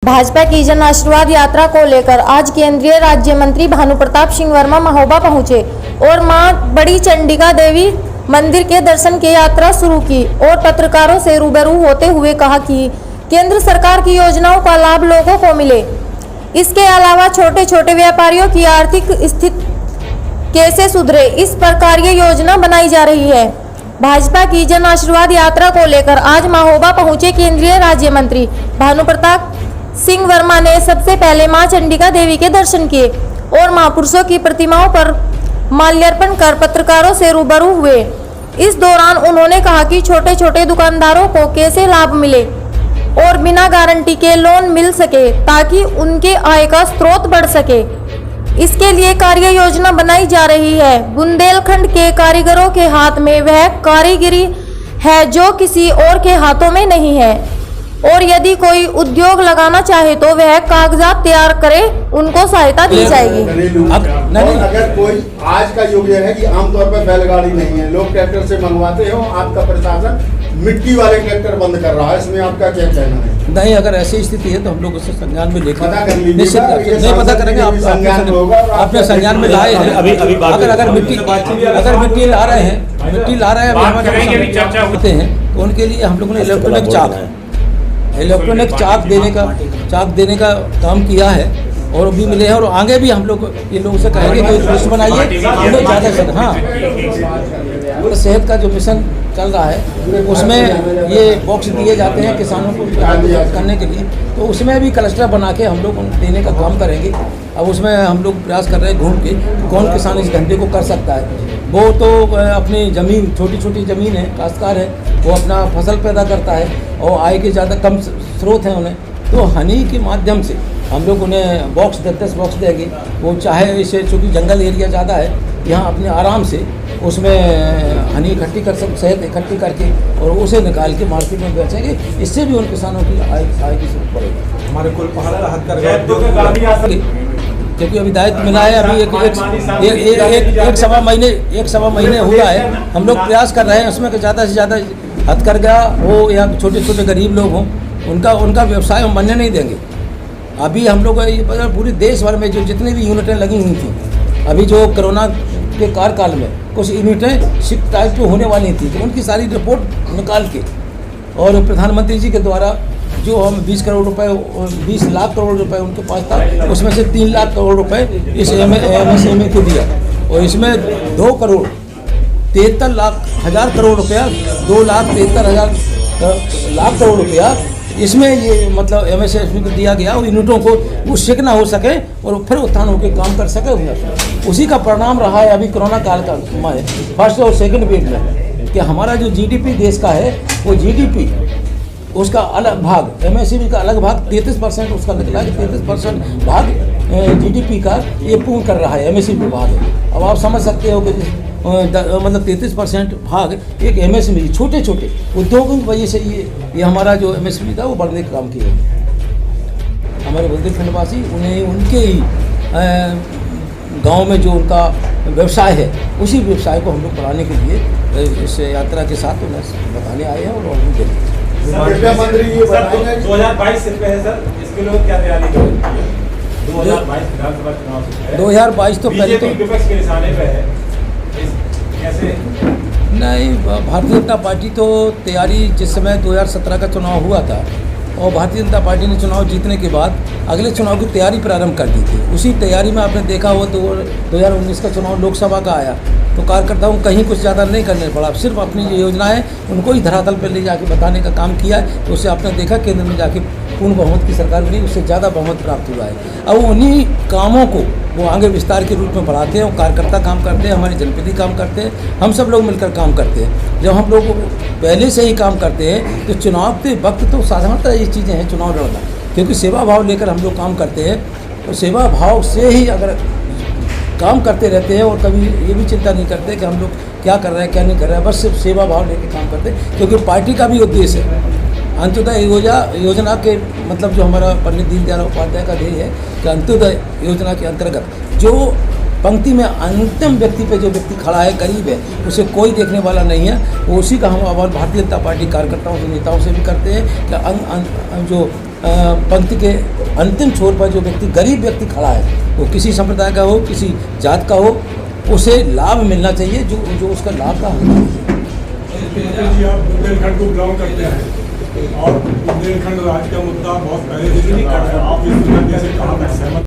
भाजपा की जन आशीर्वाद यात्रा को लेकर आज केंद्रीय राज्य मंत्री भानु प्रताप सिंह वर्मा महोबा पहुंचे और मां बड़ी चंडिका देवी मंदिर के दर्शन की यात्रा शुरू की और पत्रकारों से रूबरू होते हुए कहा कि केंद्र सरकार की योजनाओं का लाभ लोगों को मिले। इसके अलावा छोटे छोटे व्यापारियों की आर्थिक स्थिति कैसे सुधरे, इस प्रकार ये योजना बनाई जा रही है। भाजपा की जन आशीर्वाद यात्रा को लेकर आज महोबा पहुंचे केंद्रीय राज्य मंत्री भानु प्रताप सिंह वर्मा ने सबसे पहले मां चंडिका देवी के दर्शन किए और महापुरुषों की प्रतिमाओं पर माल्यार्पण कर पत्रकारों से रूबरू हुए। इस दौरान उन्होंने कहा कि छोटे छोटे दुकानदारों को कैसे लाभ मिले और बिना गारंटी के लोन मिल सके ताकि उनके आय का स्रोत बढ़ सके। इसके लिए कार्य योजना बनाई जा रही है। बुंदेलखंड के कारीगरों के हाथ में वह कारीगरी है जो किसी और के हाथों में नहीं है और यदि कोई उद्योग लगाना चाहे तो वह कागजात तैयार करे, उनको सहायता दी जाएगी। अगर कोई आज का युग यह है कि आमतौर पर बैलगाड़ी नहीं है, लोग ट्रैक्टर से मंगवाते हैं, आपका प्रशासन मिट्टी वाले ट्रैक्टर बंद कर रहा है, इसमें आपका क्या कहना है? नहीं, अगर ऐसी स्थिति है तो हम लोग उसे संज्ञान में लेकर पता कर लीजिए, नहीं पता करेंगे। आपने संज्ञान में लाए हैं। अगर मिट्टी ला रहे हैं, अभी हमारे होते हैं तो उनके लिए हम लोगों ने इलेक्ट्रॉनिक चाक देने का काम किया है और भी मिले हैं और आगे भी हम लोग ये लोगों से कहेंगे कोई लिस्ट बनाइए ज़्यादा से। हाँ, सेहत का जो मिशन चल रहा है उसमें ये बॉक्स दिए जाते हैं किसानों को करने के लिए, तो उसमें भी क्लस्टर बना के हम लोग देने का काम करेंगे। अब उसमें हम लोग प्रयास कर रहे हैं घूम के कौन किसान इस धंधे को कर सकता है। वो तो अपनी ज़मीन, छोटी छोटी ज़मीन है, काश्तकार है, वो अपना फसल पैदा करता है और आय के ज़्यादा कम स्रोत हैं उन्हें, तो हनी के माध्यम से हम लोग उन्हें 10 बॉक्स देंगे। वो चाहे इसे, चूँकि जंगल एरिया ज़्यादा है, यहाँ अपने आराम से उसमें हनी इकट्ठी कर सकते, शहद इकट्ठी करके और उसे निकाल के मार्केट में बेचेंगे। इससे भी उन किसानों की आय की जरूरत पड़ेगी। हमारे कुल पहाड़ा राहत कर क्योंकि अभी दायित्व मिला है, अभी एक सवा महीने हुआ है। हम लोग प्रयास कर रहे हैं उसमें कि ज़्यादा से ज़्यादा हथकरघा हो या छोटे छोटे गरीब लोग हों, उनका व्यवसाय हम बनने नहीं देंगे। अभी हम लोग पूरे देश भर में जो जितनी भी यूनिटें लगी हुई थी, अभी जो कोरोना के कार्यकाल में कुछ यूनिटें शिफ्ट टाइप की होने वाली थी, तो उनकी सारी रिपोर्ट निकाल के और प्रधानमंत्री जी के द्वारा जो हम 20 करोड़ रुपए, 20 लाख करोड़ रुपए उनके पास था, उसमें से 3 लाख करोड़ रुपए इस MSME को दिया और इसमें 2,73,00,000 करोड़ रुपया, 2,73,000 लाख करोड़ रुपया इसमें ये मतलब MSME को दिया गया और यूनिटों को वो शिक ना हो सके और फिर उत्थान होकर काम कर सके। उसी का परिणाम रहा है अभी कोरोना काल का समय, फर्स्ट और सेकंड वेव में, कि हमारा जो GDP देश का है, वो GDP उसका अलग भाग, MSME का अलग भाग 33% उसका निकला कि 33% भाग GDP का ये पूर्ण कर रहा है, MSME भाग है। अब आप समझ सकते हो कि मतलब 33% भाग एक MSME, छोटे छोटे उद्योगों की वजह से ये हमारा जो MSME था वो बढ़ने का काम किया। हमारे बुंदेलखंडवासी उनके ही गांव में जो उनका व्यवसाय है, उसी व्यवसाय को हम लोग बढ़ाने के लिए इस यात्रा के साथ उन्हें बताने आए हैं और भी देंगे। 2022 से पहले सर, इसके लिए क्या तैयारी करेंगे? 2022 विधानसभा चुनाव से 2022 तो पहले तो विपक्ष के निशाने पे है, कैसे? नहीं, भारतीय जनता पार्टी तो तैयारी, जिस समय 2017 का चुनाव हुआ था और भारतीय जनता पार्टी ने चुनाव जीतने के बाद अगले चुनाव की तैयारी प्रारंभ कर दी थी। उसी तैयारी में आपने देखा हो तो 2019 का चुनाव लोकसभा का आया तो कार्यकर्ताओं कहीं कुछ ज़्यादा नहीं करने पड़ा, सिर्फ अपनी जो योजना है उनको ही धरातल पर ले जाके बताने का काम किया है। तो उससे आपने देखा केंद्र में जाके पूर्ण बहुमत की सरकार बनी, उससे ज़्यादा बहुमत प्राप्त हुआ है। अब उन्हीं कामों को वो आगे विस्तार के रूप में बढ़ाते हैं और कार्यकर्ता काम करते हैं, हमारे जनप्रतिनिधि काम करते हैं, हम सब लोग मिलकर काम करते हैं। जब हम लोग पहले से ही काम करते हैं तो चुनाव के वक्त तो साधारणतः ये चीज़ें हैं, चुनाव लड़ना, क्योंकि सेवा भाव लेकर हम लोग काम करते हैं। तो सेवा भाव से ही अगर काम करते रहते हैं और कभी ये भी चिंता नहीं करते कि हम लोग क्या कर रहे हैं क्या नहीं कर रहे हैं, बस सिर्फ सेवा भाव लेकर काम करते हैं। क्योंकि पार्टी का भी उद्देश्य है, अंत्योदय योजना के मतलब जो हमारा पंडित दीनदयाल उपाध्याय का ध्येय है कि अंत्योदय योजना के अंतर्गत जो पंक्ति में अंतिम व्यक्ति पे जो व्यक्ति खड़ा है, गरीब है, उसे कोई देखने वाला नहीं है, वो उसी का हम आह्वान भारतीय जनता पार्टी कार्यकर्ताओं से, नेताओं से भी करते हैं कि जो पंक्ति के अंतिम छोर पर जो व्यक्ति, गरीब व्यक्ति खड़ा है, वो किसी संप्रदाय का हो, किसी जात का हो, उसे लाभ मिलना चाहिए जो उसका लाभ का हकदार है। जी, आप बुंदेलखंड को बिलोंग करते हैं और बुंदेलखंड राज्य का मुद्दा बहुत पहले से आप इस मुद्दे से कहाँ तक सहमत